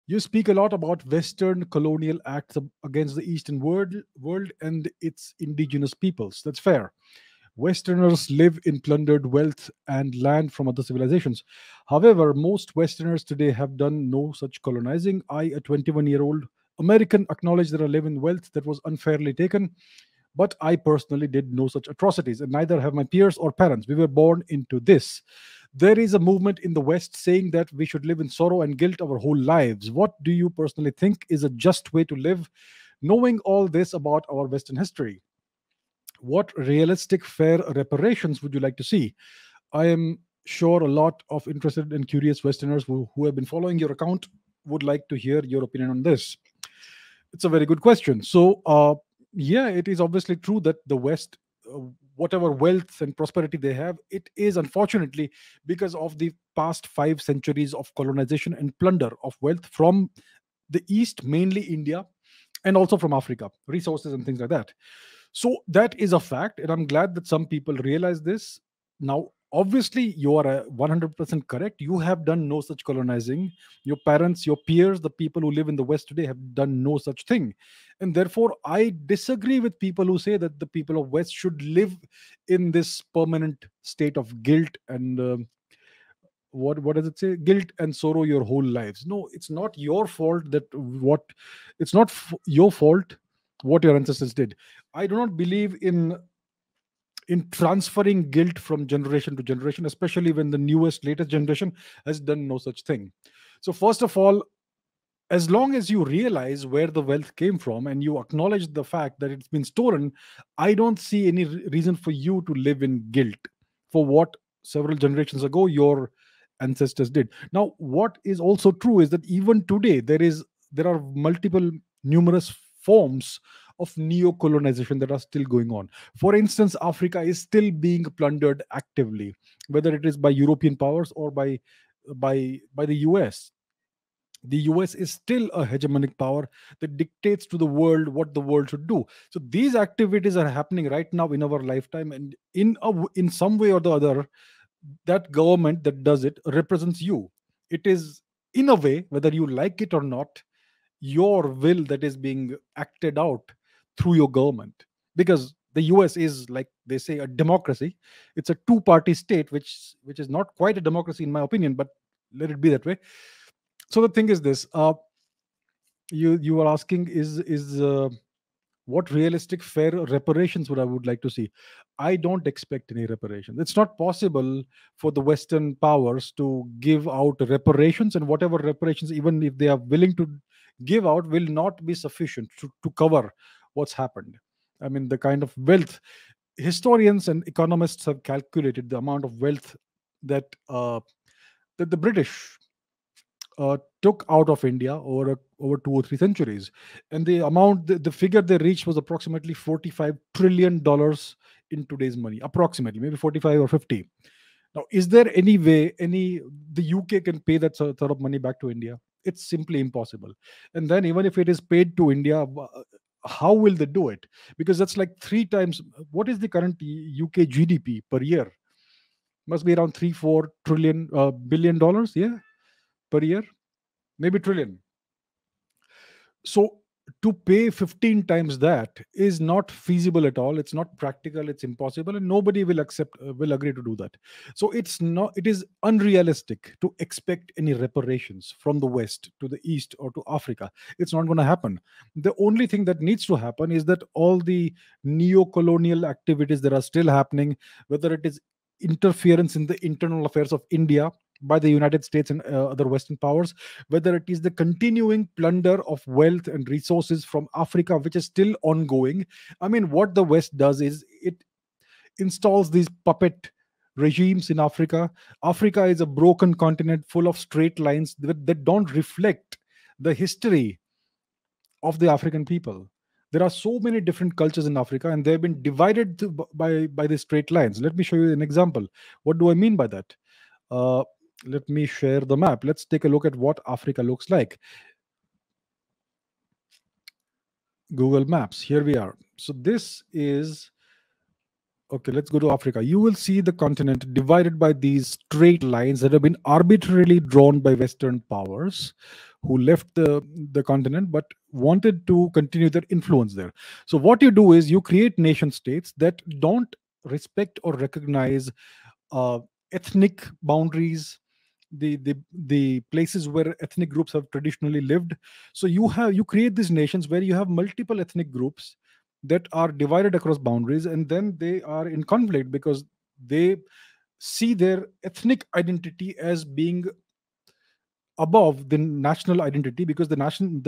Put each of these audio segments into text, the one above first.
You speak a lot about Western colonial acts against the Eastern world and its indigenous peoples. That's fair. Westerners live in plundered wealth and land from other civilizations. However, most Westerners today have done no such colonizing. I, a 21-year-old American, acknowledge that I live in wealth that was unfairly taken, but I personally did no such atrocities, and neither have my peers or parents. We were born into this. There is a movement in the West saying that we should live in sorrow and guilt our whole lives. What do you personally think is a just way to live, knowing all this about our Western history? What realistic, fair reparations would you like to see? I am sure a lot of interested and curious Westerners who have been following your account would like to hear your opinion on this. It's a very good question. Yeah, it is obviously true that the West, uh, whatever wealth and prosperity they have, it is unfortunately because of the past 5 centuries of colonization and plunder of wealth from the East, mainly India, and also from Africa, resources and things like that. So that is a fact, and I'm glad that some people realize this. Now, obviously, you are 100% correct. You have done no such colonizing. Your parents, your peers, the people who live in the West today have done no such thing. And therefore, I disagree with people who say that the people of West should live in this permanent state of guilt and what does it say, guilt and sorrow your whole lives. No, it's not your fault that what it's not your fault what your ancestors did. I do not believe in transferring guilt from generation to generation, especially when the newest latest generation has done no such thing. So first of all, as long as you realize where the wealth came from and you acknowledge the fact that it's been stolen, I don't see any reason for you to live in guilt for what several generations ago your ancestors did. Now, what is also true is that even today there are multiple numerous forms of neo-colonization that are still going on. For instance, Africa is still being plundered actively, whether it is by European powers or by the US. The US is still a hegemonic power that dictates to the world what the world should do. So these activities are happening right now in our lifetime, and in some way or the other, that government that does it represents you. It is, in a way, whether you like it or not, your will that is being acted out through your government. Because the US is, like they say, a democracy. It's a two-party state, which is not quite a democracy in my opinion, but let it be that way. So the thing is this: you were asking, is what realistic fair reparations would like to see? I don't expect any reparations. It's not possible for the Western powers to give out reparations, and whatever reparations, even if they are willing to give out, will not be sufficient to cover what's happened. I mean, the kind of wealth, historians and economists have calculated the amount of wealth that that the British took out of India over 2 or 3 centuries, and the figure they reached was approximately $45 trillion in today's money, approximately maybe 45 or 50. Now, is there any way the UK can pay that sort of money back to India? It's simply impossible. And then even if it is paid to India, how will they do it? Because that's like 3 times. What is the current UK GDP per year? Must be around 3 4 trillion billion dollars, yeah, per year, maybe trillion. So to pay 15 times that is not feasible at all. It's not practical, it's impossible, and nobody will agree to do that. So it is unrealistic to expect any reparations from the West to the East or to Africa. It's not going to happen. The only thing that needs to happen is that all the neo-colonial activities that are still happening, whether it is interference in the internal affairs of India by the United States and other Western powers, whether it is the continuing plunder of wealth and resources from Africa, which is still ongoing. I mean, what the West does is it installs these puppet regimes in Africa. Africa is a broken continent full of straight lines that don't reflect the history of the African people. There are so many different cultures in Africa, and they've been divided by the straight lines. Let me show you an example. What do I mean by that? Uh, Let me share the map. Let's take a look at what Africa looks like. Google Maps. Here we are. So this is okay. Let's go to Africa. You will see the continent divided by these straight lines that have been arbitrarily drawn by Western powers who left the continent but wanted to continue their influence there. So what you do is you create nation states that don't respect or recognize uh, ethnic boundaries, the places where ethnic groups have traditionally lived. So you create these nations where you have multiple ethnic groups that are divided across boundaries, and then they are in conflict because they see their ethnic identity as being above the national identity, because the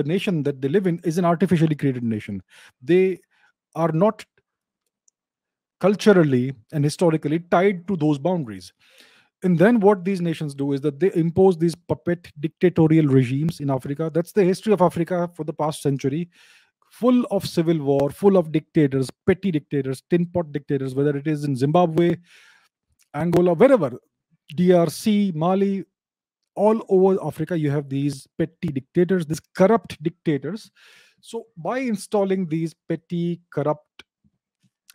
nation that they live in is an artificially created nation. They are not culturally and historically tied to those boundaries. And then what these nations do is that they impose these puppet dictatorial regimes in Africa. That's the history of Africa for the past century, full of civil war, full of dictators, petty dictators, tin pot dictators, whether it is in Zimbabwe, Angola, wherever, DRC, Mali, all over Africa, you have these petty dictators, these corrupt dictators. So by installing these petty, corrupt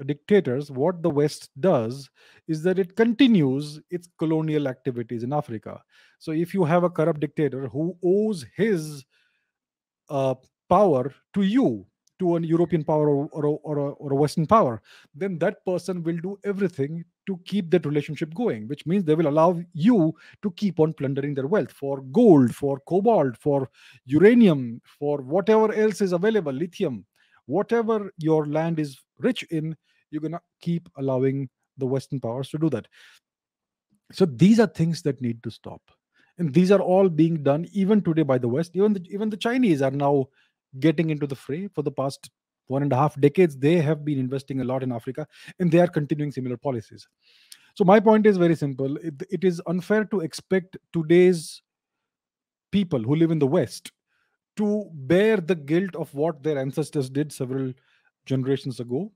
dictators, what the West does is that it continues its colonial activities in Africa. So if you have a corrupt dictator who owes his uh, power to you, to an European power, or a Western power, then that person will do everything to keep that relationship going, which means they will allow you to keep on plundering their wealth for gold, for cobalt, for uranium, for whatever else is available, lithium, whatever your land is rich in, you're going to keep allowing the Western powers to do that. So these are things that need to stop, and these are all being done even today by the West. Even the Chinese are now getting into the fray. For the past 1.5 decades, they have been investing a lot in Africa, and they are continuing similar policies. So my point is very simple. It is unfair to expect today's people who live in the West to bear the guilt of what their ancestors did several generations ago.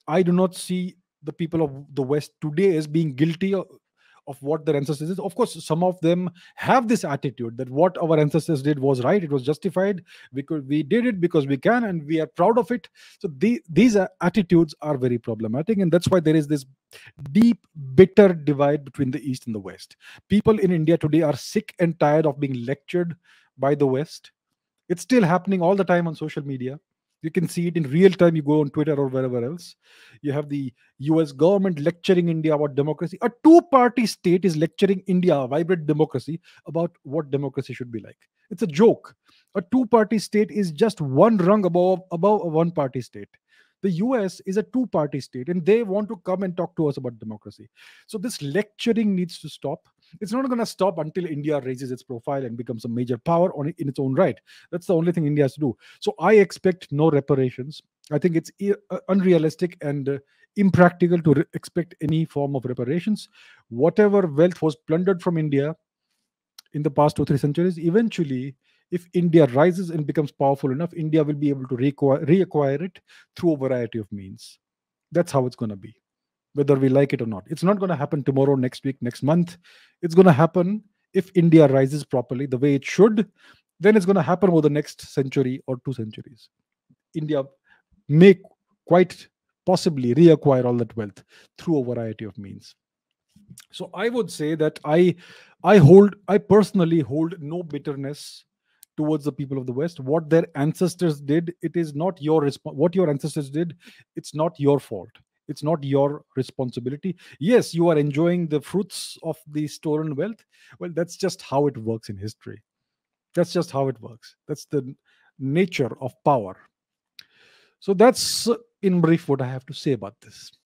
I do not see the people of the West today as being guilty of what their ancestors did. Of course, some of them have this attitude that what our ancestors did was right, it was justified, we did it because we can, and we are proud of it. So these attitudes are very problematic, and that's why there is this deep, bitter divide between the East and the West. People in India today are sick and tired of being lectured by the West. It's still happening all the time on social media. You can see it in real time. You go on Twitter or wherever else. You have the US government lecturing India about democracy. A two-party state is lecturing India, a vibrant democracy, about what democracy should be like. It's a joke. A two-party state is just one rung above a one-party state. The US is a two-party state, and they want to come and talk to us about democracy. So this lecturing needs to stop. It's not going to stop until India raises its profile and becomes a major power in its own right. That's the only thing India has to do. So I expect no reparations. I think it's unrealistic and impractical to expect any form of reparations. Whatever wealth was plundered from India in the past 2 3 centuries, eventually, if India rises and becomes powerful enough, India will be able to reacquire it through a variety of means. That's how it's going to be, whether we like it or not. It's not going to happen tomorrow, next week, next month. It's going to happen if India rises properly the way it should. Then it's going to happen over the next century or 2 centuries. India may quite possibly reacquire all that wealth through a variety of means. So I would say that I personally hold no bitterness towards the people of the West. What their ancestors did, it is not your what your ancestors did, it's not your fault. It's not your responsibility. Yes, you are enjoying the fruits of the stolen wealth. Well, that's just how it works in history. That's just how it works. That's the nature of power. So that's in brief what I have to say about this.